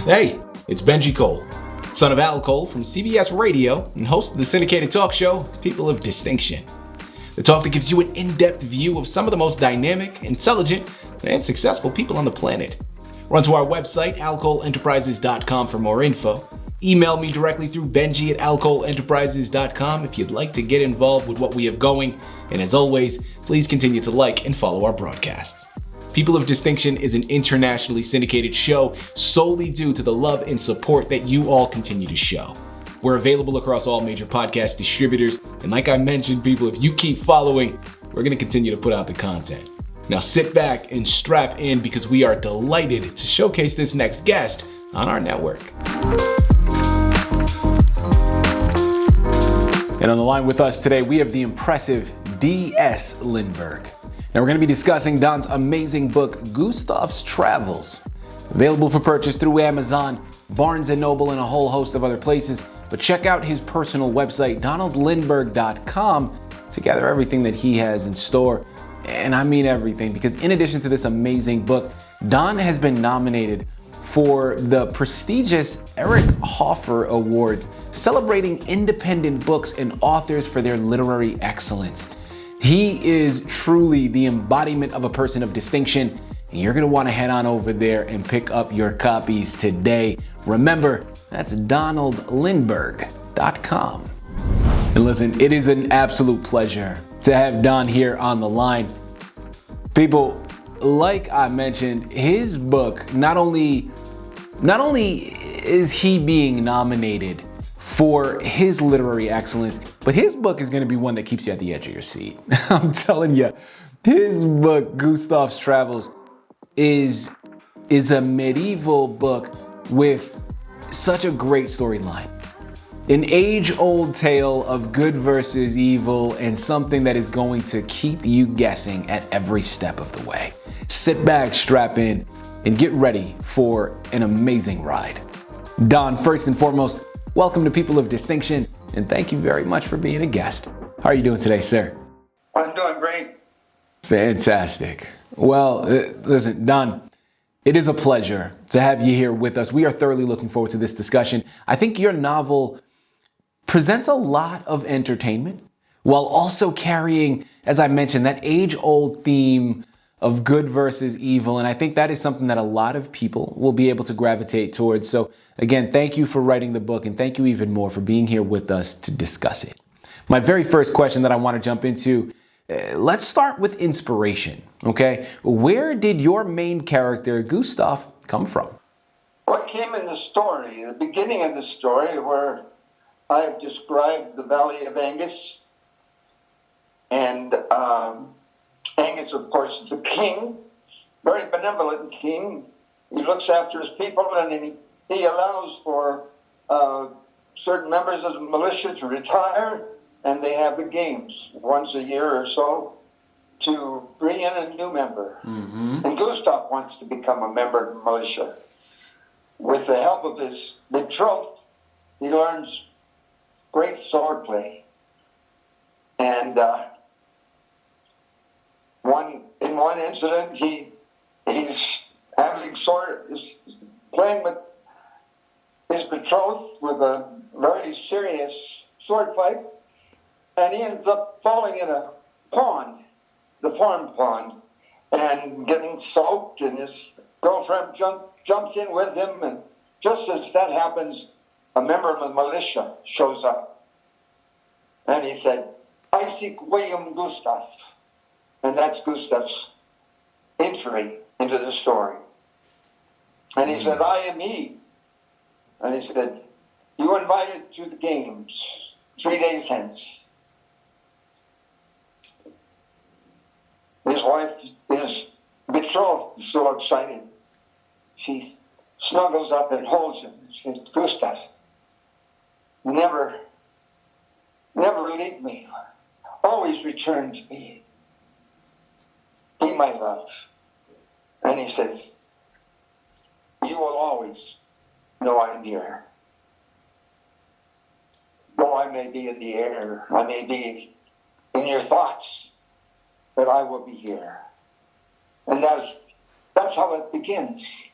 Hey, it's Benji Cole, son of Al Cole from CBS Radio and host of the syndicated talk show, People of Distinction. The talk that gives you an in-depth view of some of the most dynamic, intelligent, and successful people on the planet. Run to our website, alcoleenterprises.com for more info. Email me directly through benji@alcoleenterprises.com if you'd like to get involved with what we have going. And as always, please continue to like and follow our broadcasts. People of Distinction is an internationally syndicated show solely due to the love and support that you all continue to show. We're available across all major podcast distributors, and like I mentioned, people, if you keep following, we're going to continue to put out the content. Now sit back and strap in because we are delighted to showcase this next guest on our network. And on the line with us today, we have the impressive D.S. Lindberg. Now we're going to be discussing Don's amazing book, Gustav's Travels. Available for purchase through Amazon, Barnes & Noble, and a whole host of other places. But check out his personal website, donaldlindberg.com, to gather everything that he has in store. And I mean everything, because in addition to this amazing book, Don has been nominated for the prestigious Eric Hoffer Awards, celebrating independent books and authors for their literary excellence. He is truly the embodiment of a person of distinction, and you're gonna wanna head on over there and pick up your copies today. Remember, that's donaldlindberg.com. And listen, it is an absolute pleasure to have Don here on the line. People, like I mentioned, his book, not only is he being nominated for his literary excellence, but his book is going to be one that keeps you at the edge of your seat. I'm telling you, his book, Gustav's Travels, is a medieval book with such a great storyline. An age-old tale of good versus evil, and something that is going to keep you guessing at every step of the way. Sit back, strap in, and get ready for an amazing ride. Don, first and foremost, welcome to People of Distinction, and thank you very much for being a guest. How are you doing today, sir? I'm doing great. Fantastic. Well, listen, Don, it is a pleasure to have you here with us. We are thoroughly looking forward to this discussion. I think your novel presents a lot of entertainment while also carrying, as I mentioned, that age-old theme of good versus evil. And I think that is something that a lot of people will be able to gravitate towards. So again, thank you for writing the book, and thank you even more for being here with us to discuss it. My very first question that I want to jump into, let's start with inspiration, okay? Where did your main character, Gustav, come from? Well, it came in the story, the beginning of the story, where I have described the Valley of Angus. And Angus, of course, is a king, very benevolent king. He looks after his people, and he allows for certain members of the militia to retire, and they have the games once a year or so to bring in a new member. Mm-hmm. And Gustav wants to become a member of the militia. With the help of his betrothed, he learns great swordplay. And in one incident, he's playing with his betrothed with a very serious sword fight, and he ends up falling in a pond, the farm pond, and getting soaked, and his girlfriend jumps in with him, and just as that happens, a member of the militia shows up. And he said, "I seek William Gustav." And that's Gustav's entry into the story. And he said, "I am he." And he said, "You invited to the games 3 days hence." His wife is betrothed, so excited. She snuggles up and holds him and says, "Gustav, never leave me. Always return to me. Be my love." And he says, "You will always know I'm here. Though I may be in the air, I may be in your thoughts, but I will be here." And that's how it begins.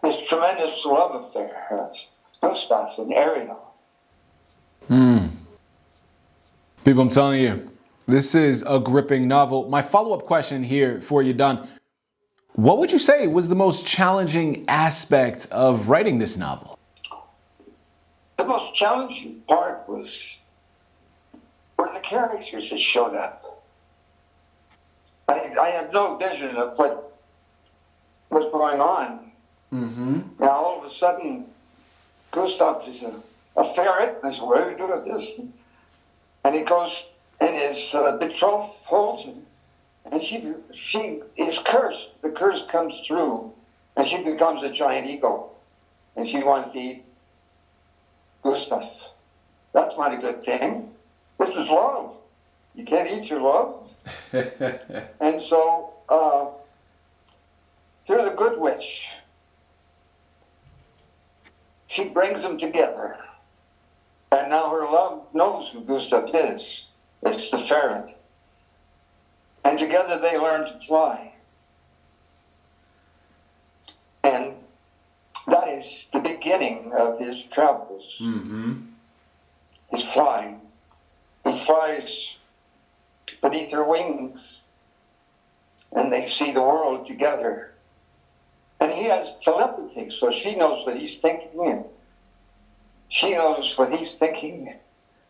This tremendous love affair of Gustav and Ariel. People, I'm telling you, this is a gripping novel. My follow-up question here for you, Don. What would you say was the most challenging aspect of writing this novel? The most challenging part was where the characters had showed up. I had no vision of what was going on. Now all of a sudden, Gustav is a ferret. And I said, what do you do with this? And he goes, and his betrothed holds him. And she is cursed. The curse comes through, and she becomes a giant eagle. And she wants to eat Gustav. That's not a good thing. This is love. You can't eat your love. And so, through the good witch, she brings them together. And now her love knows who Gustav is. It's the ferret. And together they learn to fly. And that is the beginning of his travels. He's flying. He flies beneath her wings. And they see the world together. And he has telepathy, so she knows what he's thinking, and she knows what he's thinking.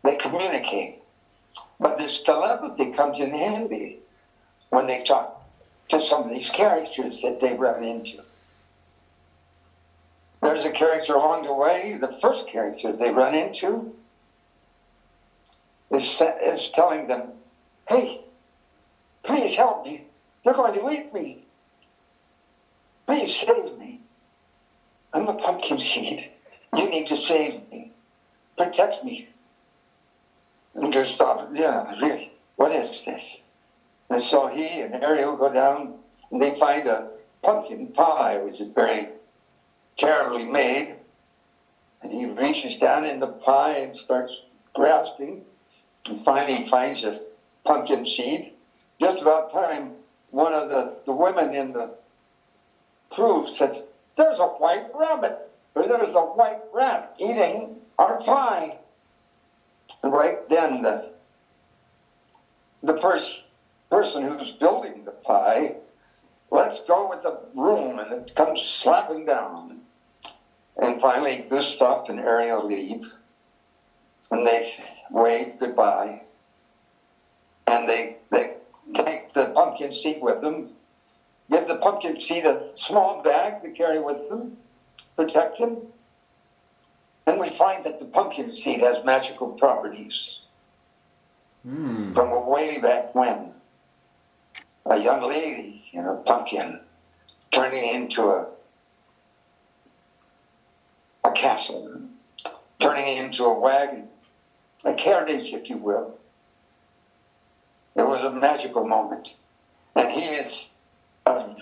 They communicate. But this telepathy comes in handy when they talk to some of these characters that they run into. There's a character along the way, the first character they run into is telling them, hey, please help me. They're going to eat me. Please save me. I'm a pumpkin seed. You need to save me. Protect me. And Gustav, yeah, really, what is this? And so he and Ariel go down and they find a pumpkin pie, which is very terribly made. And he reaches down in the pie and starts grasping. And finally he finds a pumpkin seed. Just about time, one of the women in the crew says, there's a white rabbit, or there's a white rat eating our pie. And right then the person who's building the pie lets go with the broom and it comes slapping down. And finally Gustav and Ariel leave and they wave goodbye and they take the pumpkin seed with them, give the pumpkin seed a small bag to carry with them, protect him. And we find that the pumpkin seed has magical properties. From way back when. A young lady in a pumpkin turning into a castle, turning into a wagon, a carriage, if you will. It was a magical moment. And he is a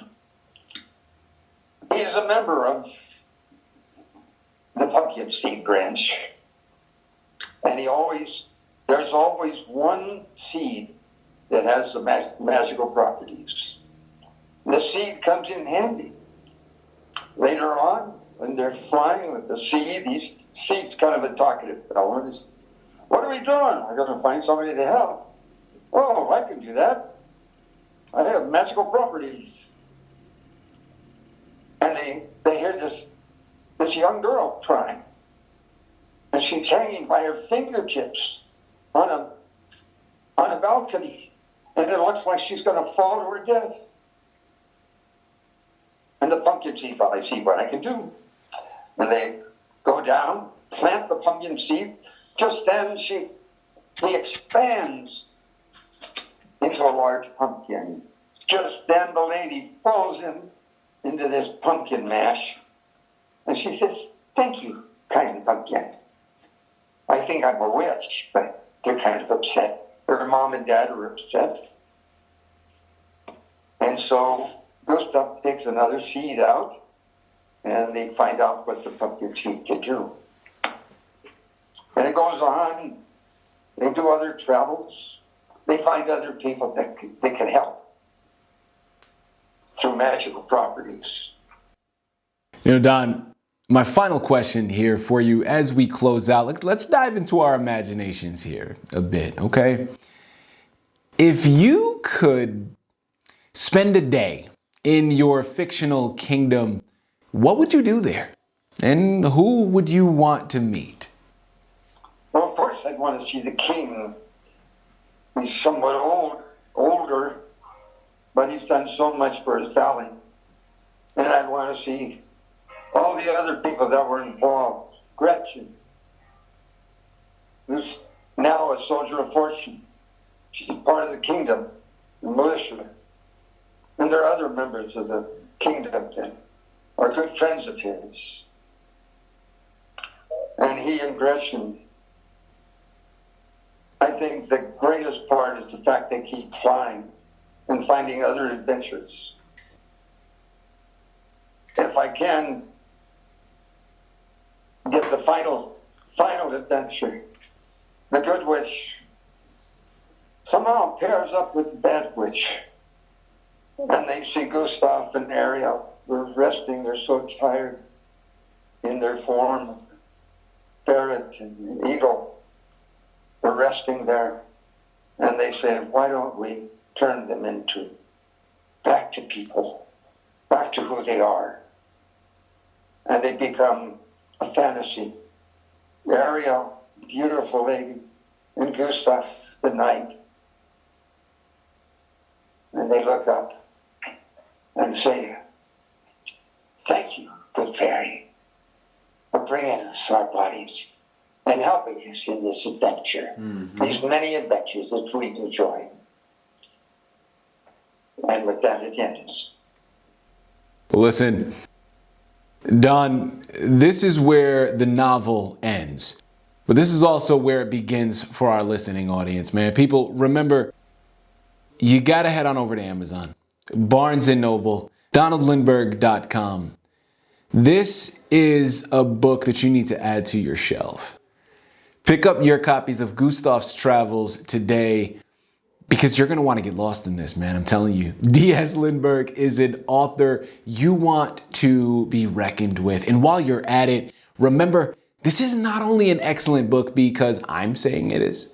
member of the pumpkin seed branch. And there's always one seed that has the magical properties. And the seed comes in handy. Later on, when they're flying with the seed, seed's kind of a talkative fellow. And he's, what are we doing? We're going to find somebody to help. Oh, I can do that. I have magical properties. And they hear this young girl crying. And she's hanging by her fingertips on a balcony. And it looks like she's going to fall to her death. And the pumpkin seed thought, I see what I can do. And they go down, plant the pumpkin seed. Just then he expands into a large pumpkin. Just then the lady falls into this pumpkin mash. And she says, thank you, kind pumpkin. I think I'm a witch, but they're kind of upset. Her mom and dad are upset. And so Gustav takes another seed out, and they find out what the pumpkin seed can do. And it goes on. They do other travels. They find other people that they can help through magical properties. You know, Don, my final question here for you as we close out, let's dive into our imaginations here a bit, okay? If you could spend a day in your fictional kingdom, what would you do there? And who would you want to meet? Well, of course, I'd want to see the king. He's somewhat older, but he's done so much for his valley. And I'd want to see all the other people that were involved. Gretchen, who's now a soldier of fortune. She's part of the kingdom, the militia. And there are other members of the kingdom that are good friends of his. And he and Gretchen, I think the greatest part is the fact they keep flying and finding other adventures. If I can get the final adventure, the good witch somehow pairs up with the bad witch. And they see Gustav and Ariel. They're resting, they're so tired in their form of ferret and eagle. They're resting there. And they say, why don't we turn them back to people, back to who they are? And they become a fantasy. Ariel, beautiful lady, and Gustav, the knight. And they look up and say, thank you, good fairy, for bringing us our bodies and helping us in this adventure, these many adventures that we've enjoyed. And with that, it ends. Listen, Don, this is where the novel ends, but this is also where it begins for our listening audience, man. People, remember, you got to head on over to Amazon, Barnes & Noble, DonaldLindberg.com. This is a book that you need to add to your shelf. Pick up your copies of Gustav's Travels today because you're going to want to get lost in this, man. I'm telling you. D.S. Lindberg is an author you want to be reckoned with. And while you're at it, remember, this is not only an excellent book because I'm saying it is,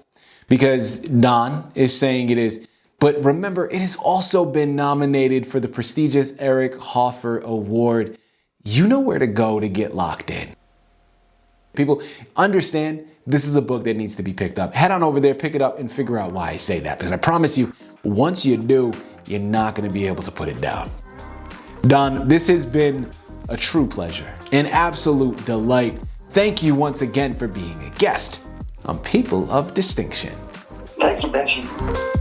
because Don is saying it is, but remember, it has also been nominated for the prestigious Eric Hoffer Award. You know where to go to get locked in. People, understand this is a book that needs to be picked up. Head on over there, pick it up, and figure out why I say that. Because I promise you, once you do, you're not going to be able to put it down. Don, this has been a true pleasure, an absolute delight. Thank you once again for being a guest on People of Distinction. Thank you, Benji.